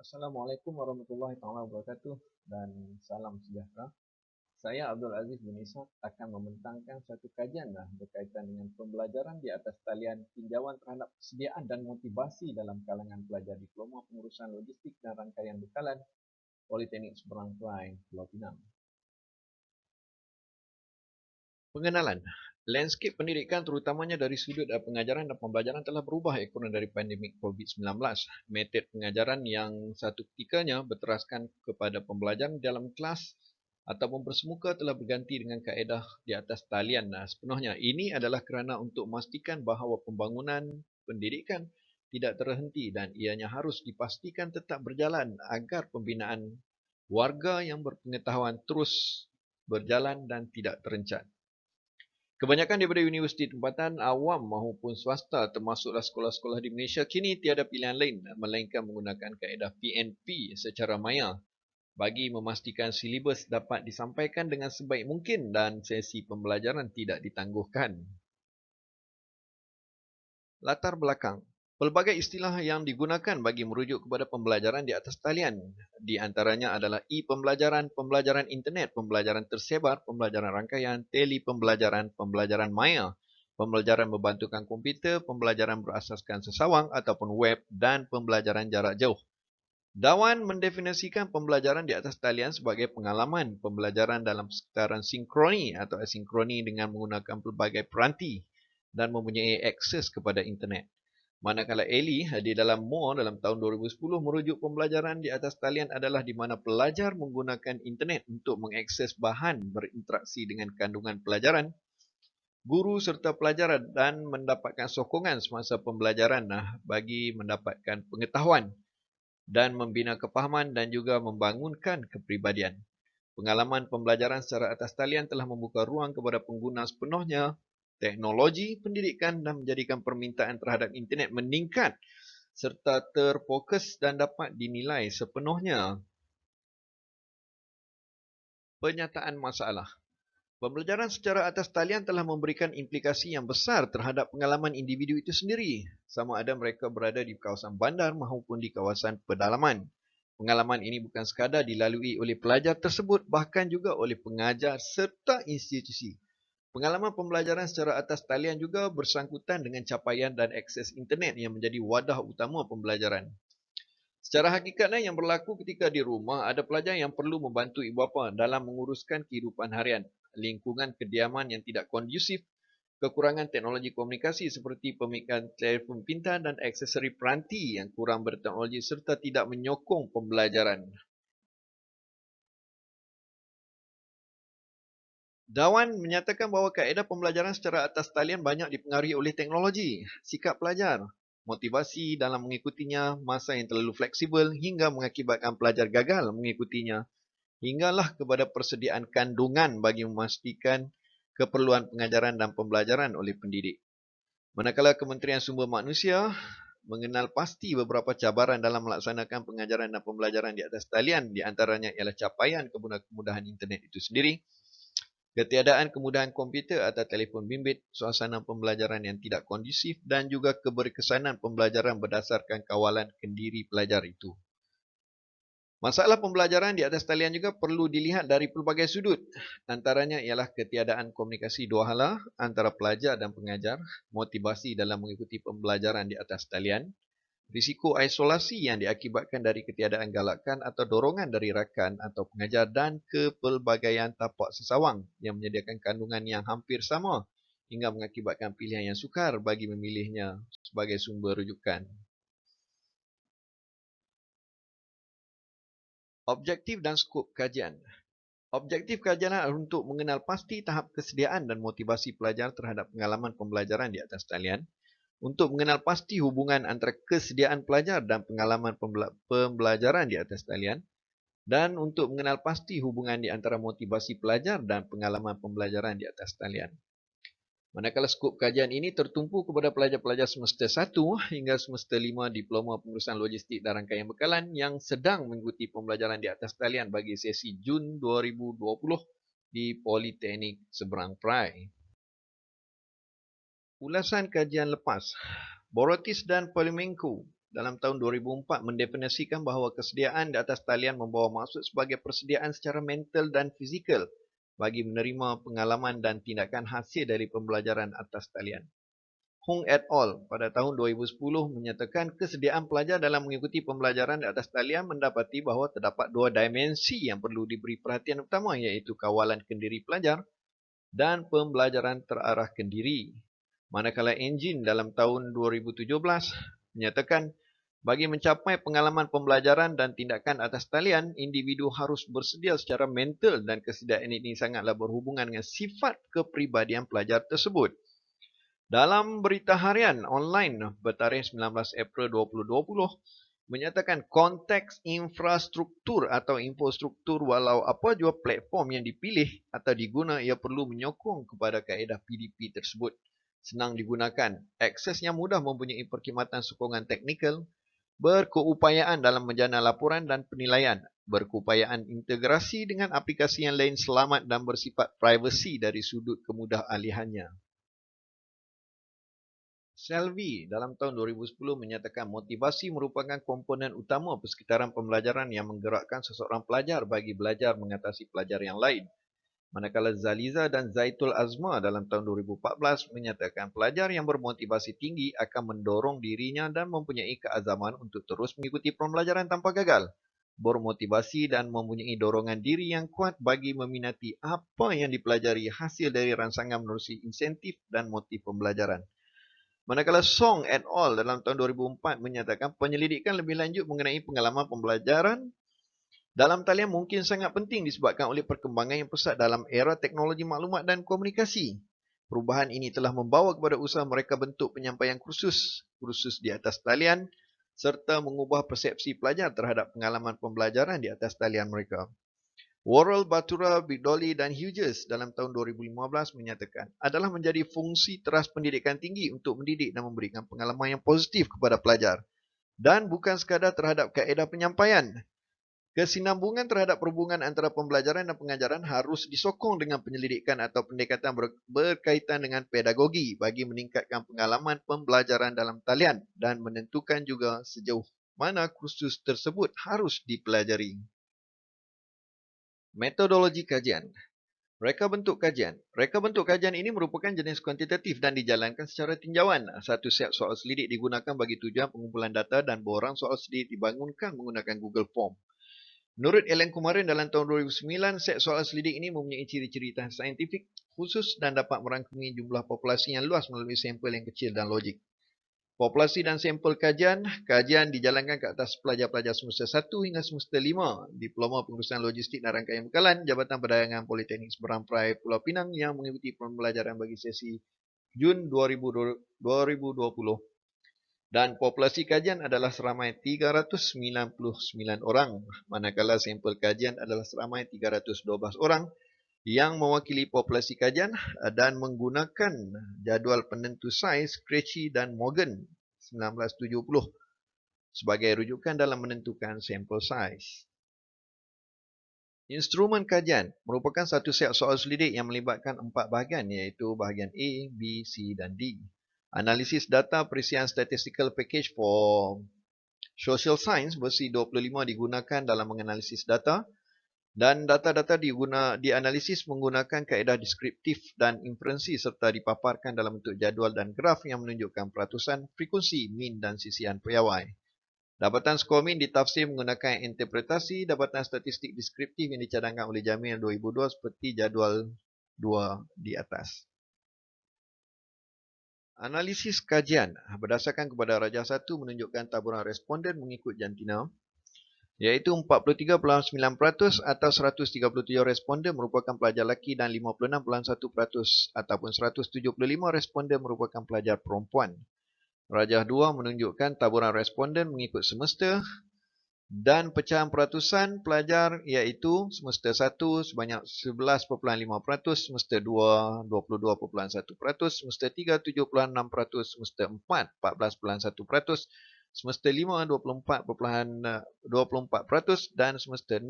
Assalamualaikum warahmatullahi wabarakatuh dan salam sejahtera. Saya Abdul Aziz bin Ishak akan membentangkan satu kajian berkaitan dengan pembelajaran di atas talian tinjauan terhadap persediaan dan motivasi dalam kalangan pelajar diploma pengurusan logistik dan rangkaian bekalan Politeknik Seberang Perai, Pulau Pinang. Pengenalan. Landscape pendidikan terutamanya dari sudut pengajaran dan pembelajaran telah berubah ekoran dari pandemik COVID-19. Metod pengajaran yang satu ketikanya berteraskan kepada pembelajaran dalam kelas ataupun bersemuka telah berganti dengan kaedah di atas talian sepenuhnya. Ini adalah kerana untuk memastikan bahawa pembangunan pendidikan tidak terhenti dan ianya harus dipastikan tetap berjalan agar pembinaan warga yang berpengetahuan terus berjalan dan tidak terencat. Kebanyakan daripada universiti tempatan awam maupun swasta termasuklah sekolah-sekolah di Malaysia kini tiada pilihan lain melainkan menggunakan kaedah PNP secara maya bagi memastikan silibus dapat disampaikan dengan sebaik mungkin dan sesi pembelajaran tidak ditangguhkan. Latar belakang. Pelbagai istilah yang digunakan bagi merujuk kepada pembelajaran di atas talian. Di antaranya adalah e-pembelajaran, pembelajaran internet, pembelajaran tersebar, pembelajaran rangkaian, tele-pembelajaran, pembelajaran maya, pembelajaran berbantukan komputer, pembelajaran berasaskan sesawang ataupun web dan pembelajaran jarak jauh. Dawan mendefinisikan pembelajaran di atas talian sebagai pengalaman pembelajaran dalam sekitaran sinkroni atau asinkroni dengan menggunakan pelbagai peranti dan mempunyai akses kepada internet. Manakala ELI di dalam MOR dalam tahun 2010 merujuk pembelajaran di atas talian adalah di mana pelajar menggunakan internet untuk mengakses bahan berinteraksi dengan kandungan pelajaran, guru serta pelajar dan mendapatkan sokongan semasa pembelajaran bagi mendapatkan pengetahuan dan membina kepahaman dan juga membangunkan kepribadian. Pengalaman pembelajaran secara atas talian telah membuka ruang kepada pengguna sepenuhnya teknologi pendidikan dan menjadikan permintaan terhadap internet meningkat serta terfokus dan dapat dinilai sepenuhnya. Penyataan masalah. Pembelajaran secara atas talian telah memberikan implikasi yang besar terhadap pengalaman individu itu sendiri, sama ada mereka berada di kawasan bandar maupun di kawasan pedalaman. Pengalaman ini bukan sekadar dilalui oleh pelajar tersebut, bahkan juga oleh pengajar serta institusi. Pengalaman pembelajaran secara atas talian juga bersangkutan dengan capaian dan akses internet yang menjadi wadah utama pembelajaran. Secara hakikatnya yang berlaku ketika di rumah, ada pelajar yang perlu membantu ibu bapa dalam menguruskan kehidupan harian, lingkungan kediaman yang tidak kondusif, kekurangan teknologi komunikasi seperti pemilikan telefon pintar dan aksesori peranti yang kurang berteknologi serta tidak menyokong pembelajaran. Dawan menyatakan bahawa kaedah pembelajaran secara atas talian banyak dipengaruhi oleh teknologi, sikap pelajar, motivasi dalam mengikutinya, masa yang terlalu fleksibel hingga mengakibatkan pelajar gagal mengikutinya, hinggalah kepada persediaan kandungan bagi memastikan keperluan pengajaran dan pembelajaran oleh pendidik. Manakala Kementerian Sumber Manusia mengenal pasti beberapa cabaran dalam melaksanakan pengajaran dan pembelajaran di atas talian, di antaranya ialah capaian kemudahan internet itu sendiri, ketiadaan kemudahan komputer atau telefon bimbit, suasana pembelajaran yang tidak kondusif dan juga keberkesanan pembelajaran berdasarkan kawalan kendiri pelajar itu. Masalah pembelajaran di atas talian juga perlu dilihat dari pelbagai sudut. Antaranya ialah ketiadaan komunikasi dua hala antara pelajar dan pengajar, motivasi dalam mengikuti pembelajaran di atas talian, risiko isolasi yang diakibatkan dari ketiadaan galakan atau dorongan dari rakan atau pengajar dan kepelbagaian tapak sesawang yang menyediakan kandungan yang hampir sama hingga mengakibatkan pilihan yang sukar bagi memilihnya sebagai sumber rujukan. Objektif dan skop kajian. Objektif kajian adalah untuk mengenal pasti tahap kesediaan dan motivasi pelajar terhadap pengalaman pembelajaran di atas talian, untuk mengenal pasti hubungan antara kesediaan pelajar dan pengalaman pembelajaran di atas talian, dan untuk mengenal pasti hubungan di antara motivasi pelajar dan pengalaman pembelajaran di atas talian. Manakala skop kajian ini tertumpu kepada pelajar-pelajar semester 1 hingga semester 5 Diploma Pengurusan Logistik dan Rangkaian Bekalan yang sedang mengikuti pembelajaran di atas talian bagi sesi Jun 2020 di Politeknik Seberang Perai. Ulasan kajian lepas. Borotis dan Polimenko dalam tahun 2004 mendefinisikan bahawa kesediaan di atas talian membawa maksud sebagai persediaan secara mental dan fizikal bagi menerima pengalaman dan tindakan hasil dari pembelajaran atas talian. Hung et al. Pada tahun 2010 menyatakan kesediaan pelajar dalam mengikuti pembelajaran di atas talian mendapati bahawa terdapat dua dimensi yang perlu diberi perhatian utama, iaitu kawalan kendiri pelajar dan pembelajaran terarah kendiri. Manakala Engine dalam tahun 2017 menyatakan bagi mencapai pengalaman pembelajaran dan tindakan atas talian, individu harus bersedia secara mental dan kesediaan ini sangatlah berhubungan dengan sifat kepribadian pelajar tersebut. Dalam berita harian online bertarikh 19 April 2020, menyatakan konteks infrastruktur atau infrastruktur walau apa jua platform yang dipilih atau diguna, ia perlu menyokong kepada kaedah PDP tersebut. Senang digunakan, aksesnya mudah, mempunyai perkhidmatan sokongan teknikal, berkeupayaan dalam menjana laporan dan penilaian, berkeupayaan integrasi dengan aplikasi yang lain, selamat dan bersifat privasi dari sudut kemudahan-alihannya. Selvi dalam tahun 2010 menyatakan motivasi merupakan komponen utama persekitaran pembelajaran yang menggerakkan seseorang pelajar bagi belajar mengatasi pelajar yang lain. Manakala Zaliza dan Zaitul Azma dalam tahun 2014 menyatakan pelajar yang bermotivasi tinggi akan mendorong dirinya dan mempunyai keazaman untuk terus mengikuti pembelajaran tanpa gagal. Bermotivasi dan mempunyai dorongan diri yang kuat bagi meminati apa yang dipelajari hasil dari rangsangan menerusi insentif dan motif pembelajaran. Manakala Song et al. Dalam tahun 2004 menyatakan penyelidikan lebih lanjut mengenai pengalaman pembelajaran dalam talian mungkin sangat penting disebabkan oleh perkembangan yang pesat dalam era teknologi maklumat dan komunikasi. Perubahan ini telah membawa kepada usaha mereka bentuk penyampaian kursus di atas talian serta mengubah persepsi pelajar terhadap pengalaman pembelajaran di atas talian mereka. Worrell, Batura, Bidoli dan Hughes dalam tahun 2015 menyatakan adalah menjadi fungsi teras pendidikan tinggi untuk mendidik dan memberikan pengalaman yang positif kepada pelajar dan bukan sekadar terhadap kaedah penyampaian. Kesinambungan terhadap perhubungan antara pembelajaran dan pengajaran harus disokong dengan penyelidikan atau pendekatan berkaitan dengan pedagogi bagi meningkatkan pengalaman pembelajaran dalam talian dan menentukan juga sejauh mana kursus tersebut harus dipelajari. Metodologi kajian. Reka bentuk kajian. Reka bentuk kajian ini merupakan jenis kuantitatif dan dijalankan secara tinjauan. Satu set soal selidik digunakan bagi tujuan pengumpulan data dan borang soal selidik dibangunkan menggunakan Google Form. Menurut Alan Kumarin dalam tahun 2009, set soalan selidik ini mempunyai ciri-ciri saintifik khusus dan dapat merangkumi jumlah populasi yang luas melalui sampel yang kecil dan logik. Populasi dan sampel kajian dijalankan ke atas pelajar-pelajar semester 1 hingga semester 5, Diploma Pengurusan Logistik dan Rangkaian Bekalan, Jabatan Perdagangan Politeknik Seberang Perai Pulau Pinang yang mengikuti pembelajaran bagi sesi Jun 2020. Dan populasi kajian adalah seramai 399 orang, manakala sampel kajian adalah seramai 312 orang yang mewakili populasi kajian dan menggunakan jadual penentu saiz Krejci dan Morgan 1970 sebagai rujukan dalam menentukan sampel saiz. Instrumen kajian merupakan satu set soal selidik yang melibatkan 4 bahagian, iaitu bahagian A, B, C dan D. Analisis data perisian statistical package for social science versi 25 digunakan dalam menganalisis data dan data-data dianalisis menggunakan kaedah deskriptif dan inferensi serta dipaparkan dalam bentuk jadual dan graf yang menunjukkan peratusan, frekuensi, min dan sisian piawai. Dapatan skor min ditafsir menggunakan interpretasi dapatan statistik deskriptif yang dicadangkan oleh Jamil 2002 seperti jadual 2 di atas. Analisis kajian berdasarkan kepada Rajah 1 menunjukkan taburan responden mengikut jantina, iaitu 43.9% atau 137 responden merupakan pelajar lelaki dan 56.1% ataupun 175 responden merupakan pelajar perempuan. Rajah 2 menunjukkan taburan responden mengikut semester dan pecahan peratusan pelajar iaitu semester 1 sebanyak 11.5%, semester 2 22.1%, semester 3 7.6%, semester 4 14.1%, semester 5 24.24% dan semester 6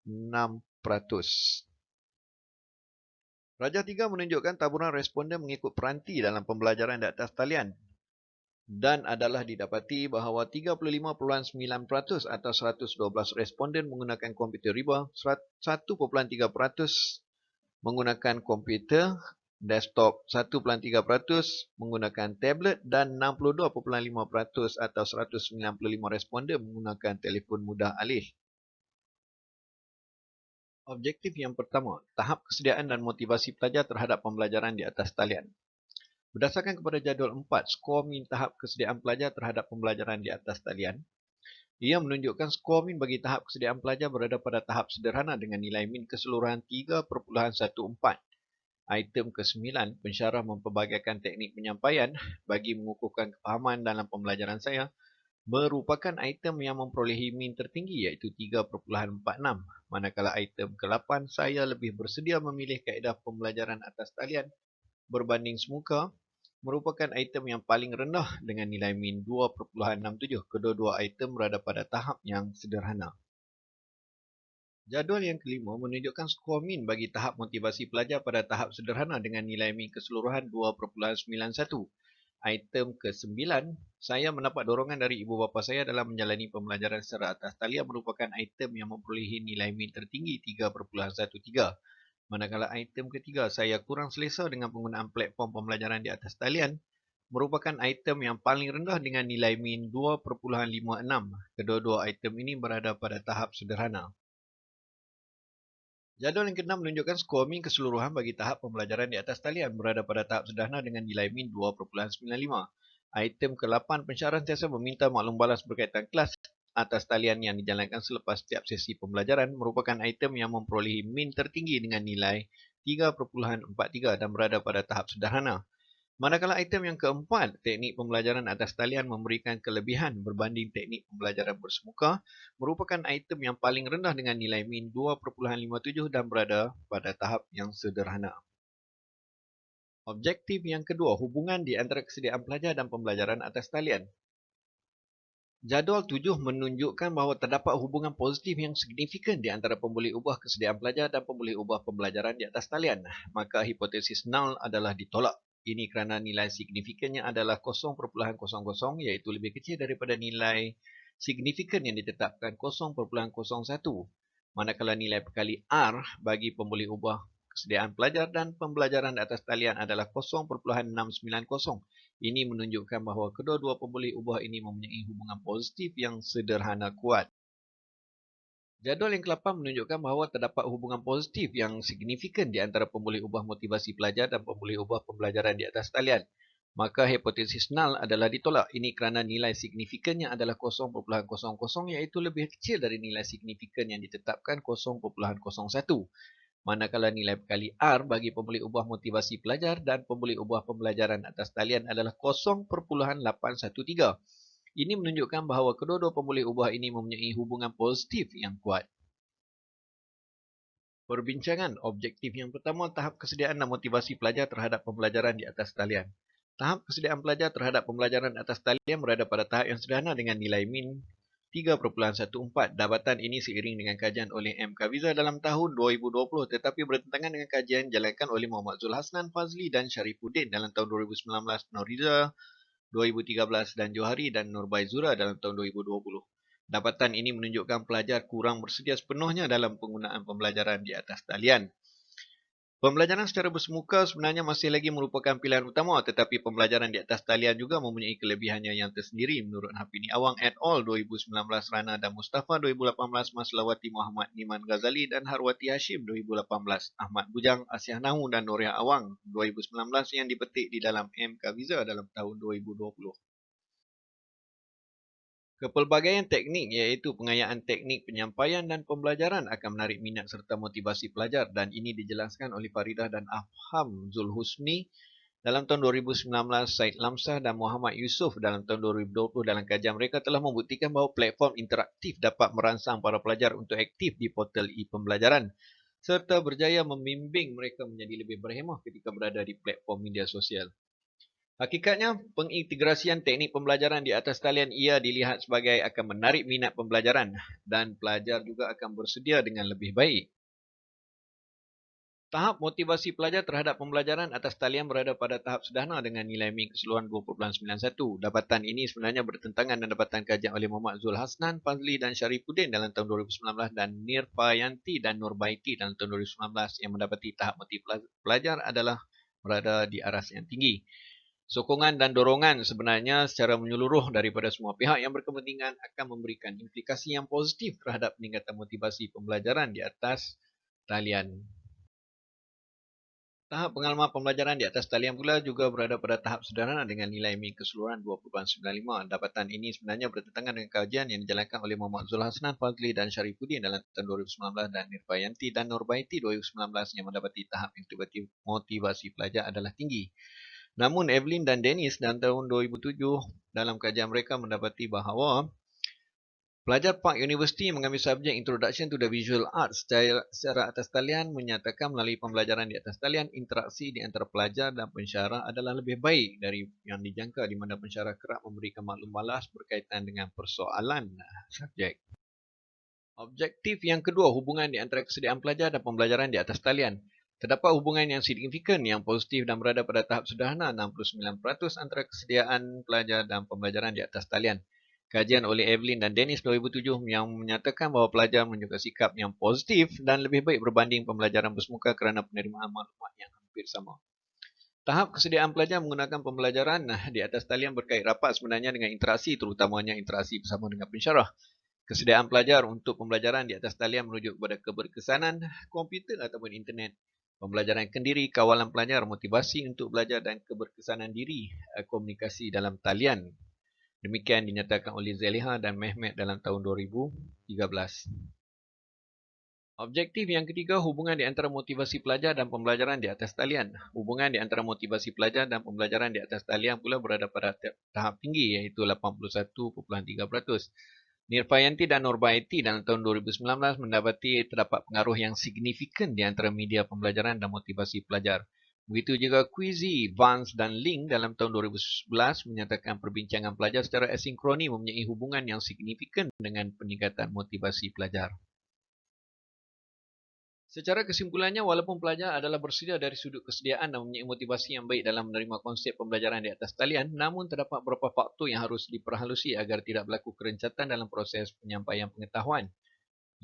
6%. Rajah 3 menunjukkan taburan responden mengikut peranti dalam pembelajaran di atas talian. dan adalah didapati bahawa 35.9% atau 112 responden menggunakan komputer riba, 1.3% menggunakan komputer desktop, 1.3% menggunakan tablet dan 62.5% atau 195 responden menggunakan telefon mudah alih. Objektif yang pertama, tahap kesediaan dan motivasi pelajar terhadap pembelajaran di atas talian. Berdasarkan kepada jadual 4, skor min tahap kesediaan pelajar terhadap pembelajaran di atas talian, ia menunjukkan skor min bagi tahap kesediaan pelajar berada pada tahap sederhana dengan nilai min keseluruhan 3.14. Item ke-9, pensyarah memperbagaikan teknik penyampaian bagi mengukuhkan kefahaman dalam pembelajaran saya, merupakan item yang memperolehi min tertinggi iaitu 3.46. Manakala item ke-8, saya lebih bersedia memilih kaedah pembelajaran atas talian berbanding semuka, merupakan item yang paling rendah dengan nilai min 2.67. Kedua-dua item berada pada tahap yang sederhana. Jadual yang kelima menunjukkan skor min bagi tahap motivasi pelajar pada tahap sederhana dengan nilai min keseluruhan 2.91. Item ke-9, saya mendapat dorongan dari ibu bapa saya dalam menjalani pembelajaran secara atas talian merupakan item yang memperolehi nilai min tertinggi 3.13. Manakala item ketiga, saya kurang selesa dengan penggunaan platform pembelajaran di atas talian, merupakan item yang paling rendah dengan nilai min 2.56. Kedua-dua item ini berada pada tahap sederhana. Jadual yang ke-6 menunjukkan skor min keseluruhan bagi tahap pembelajaran di atas talian berada pada tahap sederhana dengan nilai min 2.95. Item ke-8, pensyarah sentiasa meminta maklum balas berkaitan kelas atas talian yang dijalankan selepas setiap sesi pembelajaran merupakan item yang memperolehi min tertinggi dengan nilai 3.43 dan berada pada tahap sederhana. Manakala item yang keempat, teknik pembelajaran atas talian memberikan kelebihan berbanding teknik pembelajaran bersemuka, merupakan item yang paling rendah dengan nilai min 2.57 dan berada pada tahap yang sederhana. Objektif yang kedua, hubungan di antara kesediaan pelajar dan pembelajaran atas talian. Jadual 7 menunjukkan bahawa terdapat hubungan positif yang signifikan di antara pemboleh ubah kesediaan pelajar dan pemboleh ubah pembelajaran di atas talian. Maka hipotesis null adalah ditolak. Ini kerana nilai signifikannya adalah 0.00 iaitu lebih kecil daripada nilai signifikan yang ditetapkan 0.01. Manakala nilai perkali R bagi pemboleh ubah kesediaan pelajar dan pembelajaran di atas talian adalah 0.690. Ini menunjukkan bahawa kedua-dua pemboleh ubah ini mempunyai hubungan positif yang sederhana kuat. Jadual yang ke-8 menunjukkan bahawa terdapat hubungan positif yang signifikan di antara pemboleh ubah motivasi pelajar dan pemboleh ubah pembelajaran di atas talian. Maka hipotesis null adalah ditolak. Ini kerana nilai signifikannya adalah 0.00 iaitu lebih kecil dari nilai signifikan yang ditetapkan 0.01. Manakala nilai perkali R bagi pemboleh ubah motivasi pelajar dan pemboleh ubah pembelajaran atas talian adalah 0.813. Ini menunjukkan bahawa kedua-dua pemboleh ubah ini mempunyai hubungan positif yang kuat. Perbincangan objektif yang pertama, tahap kesediaan dan motivasi pelajar terhadap pembelajaran di atas talian. Tahap kesediaan pelajar terhadap pembelajaran atas talian berada pada tahap yang sederhana dengan nilai min 3.14. Dapatan ini seiring dengan kajian oleh M. Kaviza dalam tahun 2020 tetapi bertentangan dengan kajian dijalankan oleh Muhammad Zul Hasnan Fazli dan Syarifuddin dalam tahun 2019, Noriza 2013 dan Johari dan Nurbaizura dalam tahun 2020. Dapatan ini menunjukkan pelajar kurang bersedia sepenuhnya dalam penggunaan pembelajaran di atas talian. Pembelajaran secara bersemuka sebenarnya masih lagi merupakan pilihan utama tetapi pembelajaran di atas talian juga mempunyai kelebihannya yang tersendiri menurut Hafini Awang et al. 2019, Rana dan Mustafa 2018, Maslawati Muhammad Niman Ghazali dan Harwati Hashim 2018, Ahmad Bujang, Asyah Nahu dan Nuriah Awang 2019 yang dipetik di dalam M. Kaviza dalam tahun 2020. Kepelbagaian teknik iaitu pengayaan teknik penyampaian dan pembelajaran akan menarik minat serta motivasi pelajar dan ini dijelaskan oleh Faridah dan Afham Zulhusni dalam tahun 2019, Said Lamsah dan Muhammad Yusof dalam tahun 2020 dalam kajian mereka telah membuktikan bahawa platform interaktif dapat merangsang para pelajar untuk aktif di portal e-pembelajaran serta berjaya membimbing mereka menjadi lebih berhemah ketika berada di platform media sosial. Hakikatnya, pengintegrasian teknik pembelajaran di atas talian ia dilihat sebagai akan menarik minat pembelajaran dan pelajar juga akan bersedia dengan lebih baik. Tahap motivasi pelajar terhadap pembelajaran atas talian berada pada tahap sederhana dengan nilai MIN keseluruhan 2.91. Dapatan ini sebenarnya bertentangan dengan dapatan kajian oleh Muhammad Zul Hasnan, Fazli dan Syarifuddin dalam tahun 2019 dan Nirpayanti dan Nurbaiti dalam tahun 2019 yang mendapati tahap motivasi pelajar adalah berada di aras yang tinggi. Sokongan dan dorongan sebenarnya secara menyeluruh daripada semua pihak yang berkepentingan akan memberikan implikasi yang positif terhadap peningkatan motivasi pembelajaran di atas talian. Tahap pengalaman pembelajaran di atas talian pula juga berada pada tahap sederhana dengan nilai MIN keseluruhan 2.95. Dapatan ini sebenarnya bertentangan dengan kajian yang dijalankan oleh Muhammad Zul Hasnan, Fazli dan Syarifuddin dalam tahun 2019 dan Nirpayanti dan Nurbaiti 2019 yang mendapati tahap motivasi pelajar adalah tinggi. Namun Evelyn dan Dennis dalam tahun 2007 dalam kajian mereka mendapati bahawa pelajar Park University mengambil subjek Introduction to the Visual Arts secara atas talian menyatakan melalui pembelajaran di atas talian, interaksi di antara pelajar dan pensyarah adalah lebih baik dari yang dijangka di mana pensyarah kerap memberikan maklum balas berkaitan dengan persoalan subjek. Objektif yang kedua, hubungan di antara kesediaan pelajar dan pembelajaran di atas talian. Terdapat hubungan yang signifikan, yang positif dan berada pada tahap sederhana 69% antara kesediaan pelajar dan pembelajaran di atas talian. Kajian oleh Evelyn dan Dennis 2007 yang menyatakan bahawa pelajar menunjukkan sikap yang positif dan lebih baik berbanding pembelajaran bersemuka kerana penerimaan maklumat yang hampir sama. Tahap kesediaan pelajar menggunakan pembelajaran di atas talian berkait rapat sebenarnya dengan interaksi, terutamanya interaksi bersama dengan pensyarah. Kesediaan pelajar untuk pembelajaran di atas talian merujuk kepada keberkesanan komputer ataupun internet. Pembelajaran kendiri, kawalan pelajar, motivasi untuk belajar dan keberkesanan diri, komunikasi dalam talian. Demikian dinyatakan oleh Zeliha dan Mehmet dalam tahun 2013. Objektif yang ketiga, hubungan di antara motivasi pelajar dan pembelajaran di atas talian. Hubungan di antara motivasi pelajar dan pembelajaran di atas talian pula berada pada tahap tinggi iaitu 81.3%. Nirpayanti dan Nurbaiti dalam tahun 2019 mendapati terdapat pengaruh yang signifikan di antara media pembelajaran dan motivasi pelajar. Begitu juga Quizy, Vance dan Ling dalam tahun 2011 menyatakan perbincangan pelajar secara asinkroni mempunyai hubungan yang signifikan dengan peningkatan motivasi pelajar. Secara kesimpulannya, walaupun pelajar adalah bersedia dari sudut kesediaan dan mempunyai motivasi yang baik dalam menerima konsep pembelajaran di atas talian, namun terdapat beberapa faktor yang harus diperhalusi agar tidak berlaku kerencatan dalam proses penyampaian pengetahuan.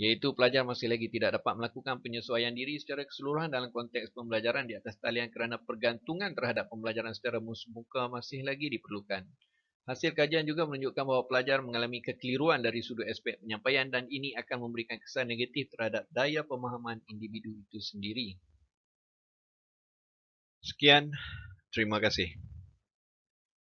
Iaitu pelajar masih lagi tidak dapat melakukan penyesuaian diri secara keseluruhan dalam konteks pembelajaran di atas talian kerana pergantungan terhadap pembelajaran secara muka masih lagi diperlukan. Hasil kajian juga menunjukkan bahawa pelajar mengalami kekeliruan dari sudut aspek penyampaian dan ini akan memberikan kesan negatif terhadap daya pemahaman individu itu sendiri. Sekian, terima kasih.